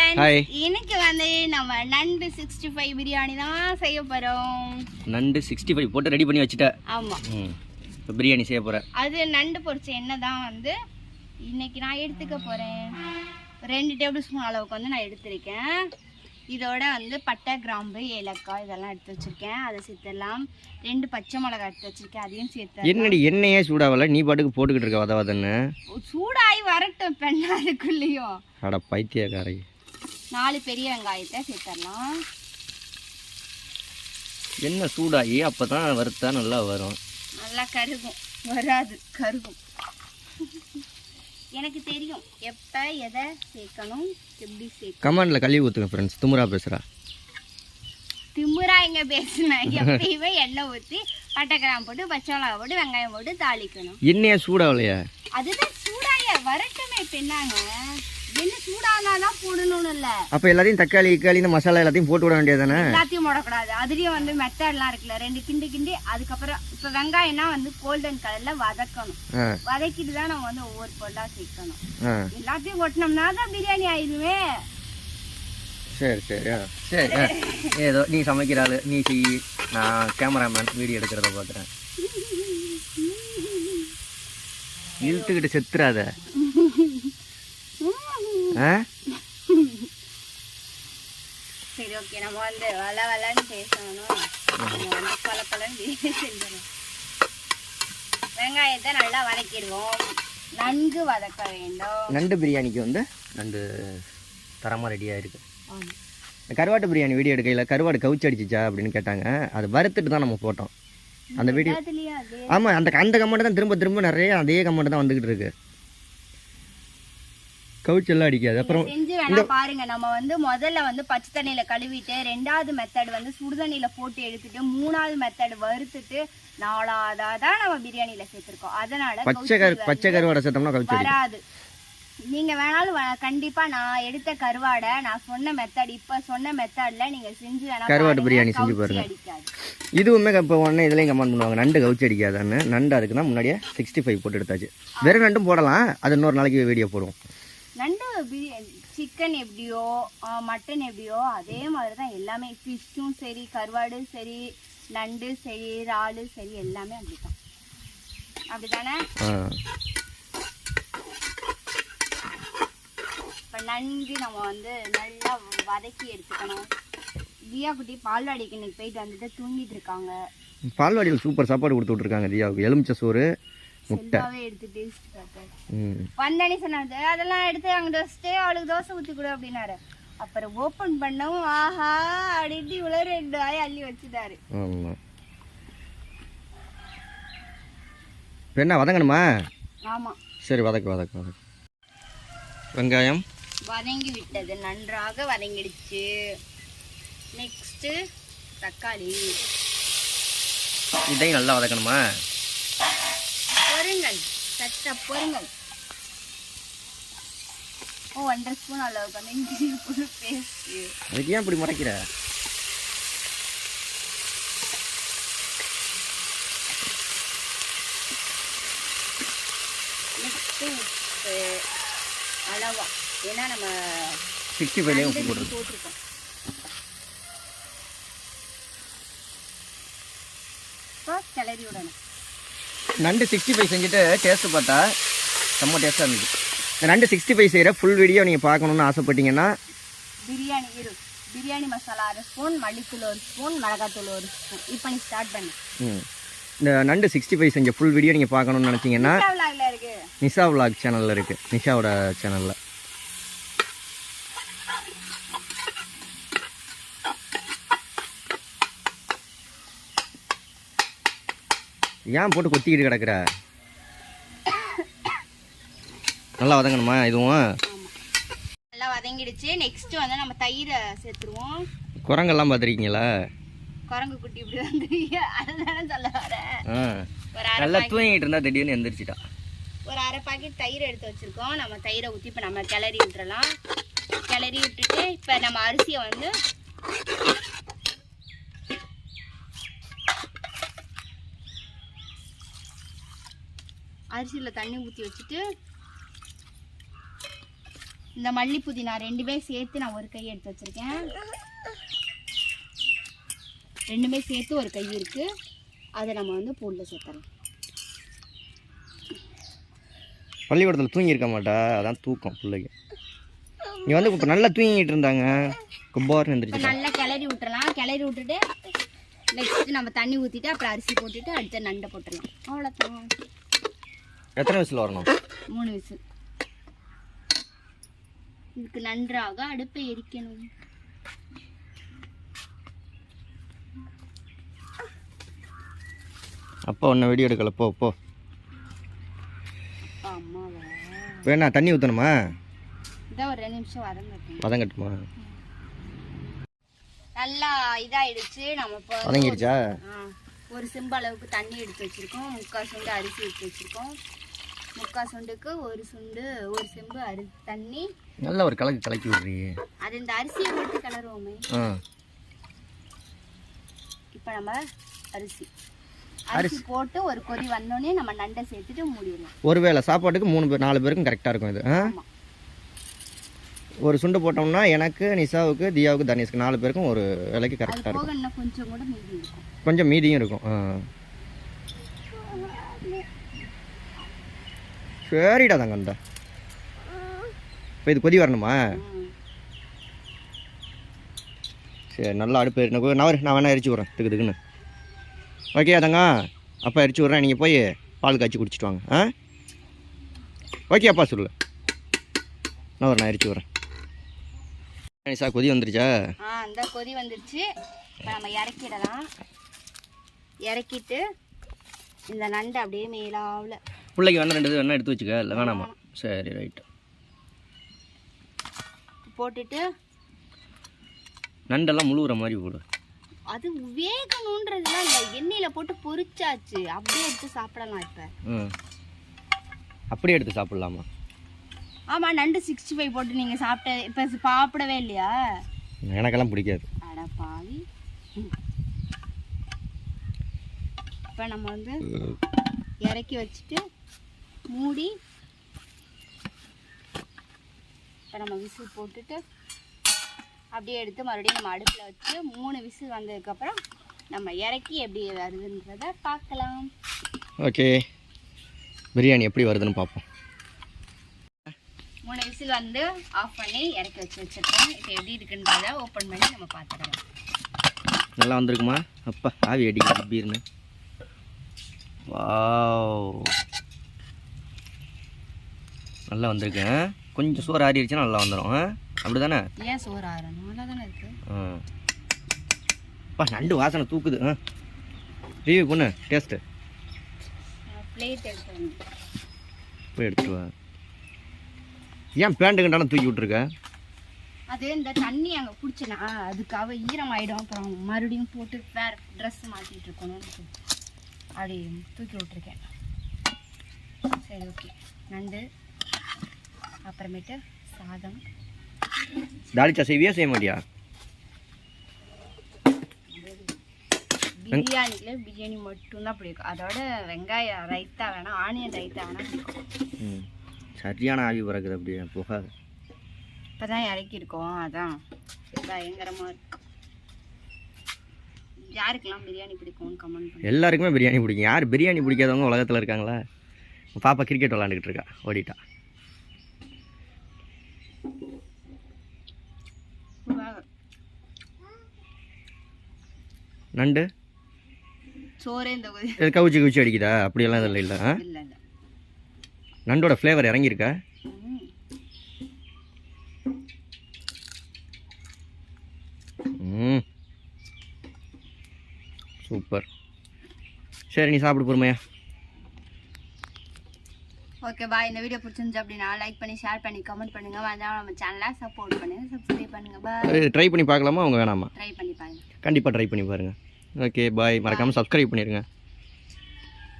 friends. Hi. இன்னைக்கு வந்து நம்ம நண்டு 65 பிரியாணி தான் செய்ய போறோம். நண்டு 65 போட்டு ரெடி பண்ணி வச்சிட்ட. ஆமா. இப்போ பிரியாணி செய்ய போறேன். அது நண்டு பொரிச்ச எண்ணெய் தான் வந்து இன்னைக்கு நான் எடுத்துக்க போறேன். 2 டேபிள் ஸ்பூன் அளவுக்கு வந்து நான் எடுத்துருக்கேன். இதோட வந்து பட்டை கிராம்பு ஏலக்காய் இதெல்லாம் எடுத்து வச்சிருக்கேன். அதை சேர்த்துடலாம். 2 பச்சை மிளகாய் எடுத்து வச்சிருக்கேன். அதையும் சேர்த்து. என்னடி எண்ணெயே சூடாவல, நீ பாட்டுக்கு போட்டுக்கிட்டு இருக்க வதவதன்னு. சூடாகி வரட்டும் பெண்ணாதுக்குள்ளேயும். அட பைத்தியக்காரை. 4 பெரிய வெங்காயத்தை சேர்த்துடலாம். எண்ணெய் சூடாகி அப்பதான் வறுத்தா நல்லா வரும். நல்லா கருகும். வராது, கருகும். எனக்கு தெரியும் எப்போ எதை சேர்க்கணும், எப்படி சேர்க்கணும். கமெண்ட்ல கழுவி ஊற்றுங்க ஃப்ரெண்ட்ஸ். திமுறா பேசுகிறா. திமுறா எங்கே பேசுனேன்? எப்பயுமே எண்ணெய் ஊற்றி பட்டை கிராம்பு போட்டு பச்சை மிளகா போட்டு வெங்காயம் போட்டு தாளிக்கணும். எண்ணெயா சூடாகலையா? அதுதான் சூடாய வரட்டுமே பெண்ணாங்க. என்ன சூடானாதான் போடணும்னு இல்லை. அப்போ எல்லாத்தையும் தக்காளி இந்த மசாலா எல்லாத்தையும் போட்டு விட வேண்டியதானே? எல்லாத்தையும் போடக்கூடாது. அதுலேயும் வந்து மெத்தட்லாம் இருக்குல்ல. 2 கிண்டி அதுக்கப்புறம் இப்போ வெங்காயம்னா வந்து கோல்டன் கலர்ல வதக்கணும். வதக்கிட்டு தான் நம்ம வந்து ஒவ்வொரு பொருளா சேர்க்கணும். எல்லாத்தையும் கொட்டினோம்னா தான் பிரியாணி ஆயிடுமே. சரி சரி சரி. ஏதோ நீ சமைக்கிறாள், நீ செய். நான் கேமராமேன் வீடியோ எடுக்கிறத பார்க்குறேன். இழுத்துக்கிட்டு செத்துறாத. சரி ஓகே. நம்ம வந்து வளன்னு பேசணும். செஞ்சிடும். வெங்காயத்தை நல்லா வதக்கிடுவோம். நன்கு வதக்க வேண்டும். நண்டு பிரியாணிக்கு வந்து நண்டு தரமாக ரெடியாக இருக்கு. கருவாட்டு பிரியாணி வீடியோ எடுக்கல, கருவாடு கவுச்சி அடிச்சிச்சா அப்படின்னு கேட்டாங்க. அது வறுத்துட்டு தான் நம்ம போட்டோம் அந்த வீடியோ. ஆமாம், அந்த கமெண்ட் தான் திரும்ப நிறைய அதே கமெண்ட் தான் வந்துக்கிட்டு இருக்கு. கவுச்சி எல்லாம் அடிக்காது. அப்புறம் செஞ்சு வேணா பாருங்க. நம்ம வந்து முதல்ல வந்து பச்சை தண்ணியில கழுவிட்டு, 2வது மெத்தட் வந்து சுடுதண்ணியில போட்டு எடுத்துட்டு, 3வது மெத்தட் வறுத்துட்டு, 4வதா தான் நம்ம பிரியாணியில சேர்த்திருக்கோம். அதனால பச்சை கருவாடை சேர்த்தோம்னா கவுச்சி வராது. நீங்க வேணாலும் கண்டிப்பா நான் எடுத்த கருவாடை நான் சொன்ன மெத்தட், இப்ப சொன்ன மெத்தட்ல நீங்க செஞ்சு வேணா கருவாட்டு பிரியாணி செஞ்சு பாருங்க. இதுவுமே இப்போ உடனே இதுலயும் கமெண்ட் பண்ணுவாங்க நண்டு கவுச்சி அடிக்காதான்னு. நண்டு அதுக்குன்னா முன்னாடியே 65 போட்டு எடுத்தாச்சு. வெறும் நண்டும் போடலாம், அது இன்னொரு நாளைக்கு வீடியோ போடுவோம். நண்டு சிக்கன் எப்படியோ மட்டன் எப்படியோ அதே மாதிரி தான் எல்லாமே. ஃபிஷ்ஷும் சரி, கருவாடும் சரி, நண்டு சரி, இறாலு சரி, எல்லாமே அப்படிதான். அப்படிதானே? இப்போ நன்கு நம்ம வந்து நல்லா வதக்கி எடுத்துக்கணும். தியா குட்டி பால்வாடிக்கு இன்னைக்கு போயிட்டு வந்துட்டு தூங்கிட்டு இருக்காங்க. பால்வாடியில் சூப்பர் சாப்பாடு கொடுத்து விட்டுருக்காங்க தியாவுக்கு. எலுமிச்சை சோறு, முட்டைவே எடுத்து டேஸ்ட் பார்த்தேன். வந்தனே சொன்னாரு அதெல்லாம் எடுத்து அங்கே வச்சுட்டு அவளுக்கு தோசை ஊற்றி கொடு அப்படின்னாரு. அப்புறம் ஓப்பன் பண்ணவும் ஆஹா அப்படின்ட்டு இவ்வளோ 2 வாய் அள்ளி வச்சுட்டாரு. என்ன வதங்கணுமா? ஆமாம். சரி வதக்கு. வெங்காயம் வதங்கி விட்டது, நன்றாக வதங்கிடுச்சு. நெக்ஸ்ட்டு தக்காளி. இதையும் நல்லா வதக்கணுமா? பொருங்கள், சட்ட பொருங்கள். 1.5 ஸ்பூன் அளவுக்கு வந்து இஞ்சி பூண்டு பேஸ்ட். அதுக்கு ஏன் இப்படி முறைக்கிற? நெக்ஸ்ட் உப்பு அளவா, ஏன்னா நம்ம 65 உப்பு போட்டிருக்கோம். கிளறி விடணும். நண்டு 65 செஞ்சுட்டு டேஸ்ட்டு பார்த்தா செம்ம டேஸ்ட்டாக இருந்துச்சு. இந்த நண்டு 65 செய்கிற ஃபுல் வீடியோ நீங்கள் பார்க்கணுன்னு ஆசைப்பட்டீங்கன்னா பிரியாணி மசாலா 1 ஸ்பூன், மல்லித்தூள் 1 ஸ்பூன், மிளகாத்தூள் 1 ஸ்பூன். இப்போ நீ ஸ்டார்ட் பண்ணு. இந்த நண்டு 65 செஞ்ச ஃபுல் வீடியோ நீங்கள் பார்க்கணுன்னு நினச்சிங்கன்னா நிஷா விலாக் சேனலில் இருக்குது. நிஷாவோட சேனலில். ஏன் போட்டு கொத்திக்கிட்டு கிடக்குற? நல்லா வதங்கணுமா? இதுவும் நல்லா வதங்கிடுச்சு. நெக்ஸ்ட் வந்து நம்ம தயிரை சேர்த்துருவோம். குரங்கெல்லாம் பார்த்துருக்கீங்களா? குரங்கு குட்டி இப்படி வந்துருக்கீங்க, அதுதானே சொல்ல வரேன். நல்லா தூங்கிட்டு இருந்தா திடீர்னு எந்திரிச்சிட்டா. ஒரு 1/2 பாக்கெட் தயிர் எடுத்து வச்சிருக்கோம். நம்ம தயிரை ஊற்றி இப்போ நம்ம கிளறி விட்டுறலாம். கிளறி விட்டுட்டு இப்போ நம்ம அரிசியை வந்து அரிசியில் தண்ணி ஊற்றி வச்சுட்டு இந்த மல்லி புதினா ரெண்டுமே சேர்த்து நான் ஒரு கை எடுத்து வச்சிருக்கேன். ரெண்டுமே சேர்த்து ஒரு கை இருக்கு. அதை நம்ம வந்து பூல்ல சேர்த்துறோம். பள்ளிக்கூடத்தில் தூங்கி இருக்க மாட்டா, அதான் தூக்கம் பிள்ளைக்கு. நீ வந்து இப்போ நல்லா தூங்கிட்டு இருந்தாங்க, கும்பார்னு இருந்துச்சு. நல்லா கிளறி விட்டுறலாம். கிளறி விட்டுட்டு நெக்ஸ்ட் நம்ம தண்ணி ஊற்றிட்டு அப்புறம் அரிசி போட்டுட்டு அடுத்த நண்டை போட்டுடலாம். அவ்வளோதான். எத்தனை விசில் வரணும்? 3 விசில். இதுக்கு நன்றாக அடுப்பை எரிக்கணும். அப்பா ஒன்று வீடியோ எடுக்கல, போ போ. அம்மாவா வேணா தண்ணி ஊற்றணுமா? இதான் ஒரு 2 நிமிஷம் வதங்கட்டுமா? நல்லா இதாயிடுச்சு. நம்ம இப்போ வதங்கிடுச்சா? ஒரு செம்பு அளவுக்கு தண்ணி எடுத்து வச்சிருக்கோம். 3/4 சுண்டு அரிசி எடுத்து வச்சிருக்கோம். 3/4 சுண்டுக்கு ஒரு செம்பு தண்ணி. நல்லா ஒரு கலக்கி விடுறீங்க. அது இந்த அரிசியை போட்டு கிளறுவோமே. இப்போ நம்ம அரிசி போட்டு ஒரு கொதி வந்தோடனே நம்ம நண்டை சேர்த்துட்டு மூடிடலாம். ஒருவேளை சாப்பாட்டுக்கு 3-4 பேருக்கும் கரெக்டாக இருக்கும் இது. ஒரு சுண்டு போட்டோம்னா எனக்கு, நிஷாவுக்கு, தியாவுக்கு, தனேஷ்க்கு 4 பேருக்கும் ஒரு வேலைக்கு கரெக்டாக இருக்கும். இன்னும் கொஞ்சம் கூட மீதி இருக்கும். கொஞ்சம் மீதியும் இருக்கும். சரிடா தாங்க அந்த இப்போ இது கொதி வரணுமா? சரி, நல்லா அடுப்பு நான் வேணா எரிச்சு விட்றேன் திக்குன்னு. ஓகே தாங்க, அப்பா எரிச்சு விட்றேன். நீங்கள் போய் பால் காய்ச்சி குடிச்சிட்டு வாங்க. ஓகே அப்பா சொல்லு, நான் எரிச்சு விட்றேன். நிஷா கொதி வந்துருச்சா? அந்த கொதி வந்துருச்சு. இப்போ நம்ம இறக்கிடலாம். இறக்கிட்டு இந்த நண்டு அப்படியே மேலாவில் பிள்ளைக்கு வேணா 2 வேணா எடுத்து வச்சுக்க. இல்லை வேணாமா? சரி ரைட்டு. போட்டுட்டு நண்டெல்லாம் முழுகிற மாதிரி போடு. அது வேகணுன்றதுலாம் இல்லை, எண்ணெயில் போட்டு பொரிச்சாச்சு. அப்படியே எடுத்து சாப்பிடலாம். இப்போ அப்படியே எடுத்து சாப்பிடலாமா? ஆமாம், நண்டு 65 போட்டு நீங்கள் இப்போ சாப்பிடவே இல்லையா? எனக்கெல்லாம் பிடிக்காது. அட பாவி. இப்போ நம்ம வந்து இறக்கி வச்சுட்டு மூடி இப்போ நம்ம விசில் போட்டுட்டு அப்படியே எடுத்து மறுபடியும் நம்ம அடுப்பில் வச்சு 3 விசில் வந்ததுக்கப்புறம் நம்ம இறக்கி எப்படி வருதுன்றதை பார்க்கலாம். ஓகே, பிரியாணி எப்படி வருதுன்னு பார்ப்போம். 3 விசில் வந்து ஆஃப் பண்ணி இறக்கி வச்சுருக்கோம். இப்போ எப்படி இருக்குன்றதை ஓப்பன் பண்ணி நம்ம பார்த்துக்கலாம். நல்லா வந்திருக்குமா? அப்பா ஆவி அடிக்குது பீர்னு. வாவ், நல்லா வந்திருக்கேன். கொஞ்சம் சோறு ஆறிடுச்சுன்னா நல்லா வந்துடும். அப்படி தானே? ஏன் சோறு ஆறணும்? நல்லா தானே இருக்கு. அப்பா நண்டு வாசனை தூக்குது. ரிவ்யூ பண்ணு, டேஸ்ட்டு. பிளேட் எடுத்து போய் எடுத்துட்டு வா. ஏன் பேண்ட்டு கண்டாலும் தூக்கி விட்ருக்க? அது இந்த தண்ணி அங்கே பிடிச்சினா அதுக்காக ஈரம் ஆகிடும். அப்புறம் மறுபடியும் போட்டு வேறு ட்ரெஸ் மாற்றிட்டு இருக்கணும். அப்படி தூக்கி விட்ருக்கேன். சரி, ஓகே. நண்டு, அப்புறமேட்டு சாதம். தாளிச்சா செய்வியா செய்ய மாட்டியா? பிரியாணி மட்டும்தான் பிடிக்கும். அதோட வெங்காயம் ரைத்தா வேணாம், ஆனியன் ரைத்தா வேணாம் பிடிக்கும். சரியான ஆவி பறக்குது, அப்படியே போகாது. இப்போ தான் இறக்கியிருக்கோம், அதான் பயங்கரமாக இருக்கு. யாருக்கெல்லாம் பிரியாணி பிடிக்கும்னு கமெண்ட் பண்ணுங்க. எல்லாருக்குமே பிரியாணி பிடிக்கும். யார் பிரியாணி பிடிக்காதவங்க உலகத்தில் இருக்காங்களா? பாப்பா கிரிக்கெட் விளாண்டுக்கிட்டு இருக்கா, ஓடிட்டா. நண்டு சோறே இந்த கவுச்சி அடிக்குதா? அப்படியெல்லாம் இதில் இல்லை. நண்டோட ஃப்ளேவர் இறங்கியிருக்கா? சூப்பர். சரி, நீ சாப்பிடு பொறுமையா. Okay bye. இந்த வீடியோ பிடிச்சிருந்துச்சு அப்படின்னா லைக் பண்ணி, ஷேர் பண்ணி, கமெண்ட் பண்ணுங்க. வந்தால் நம்ம சேனலை சப்போர்ட் பண்ணுங்க, சப்ஸ்கிரைப் பண்ணுங்க. பாய். ட்ரை பண்ணி பார்க்கலாமா? அவங்க வேணாமா? ட்ரை பண்ணி பாருங்க. கண்டிப்பாக ட்ரை பண்ணி பாருங்கள். Okay bye. மறக்காமல் சப்ஸ்கிரைப் பண்ணிடுங்க.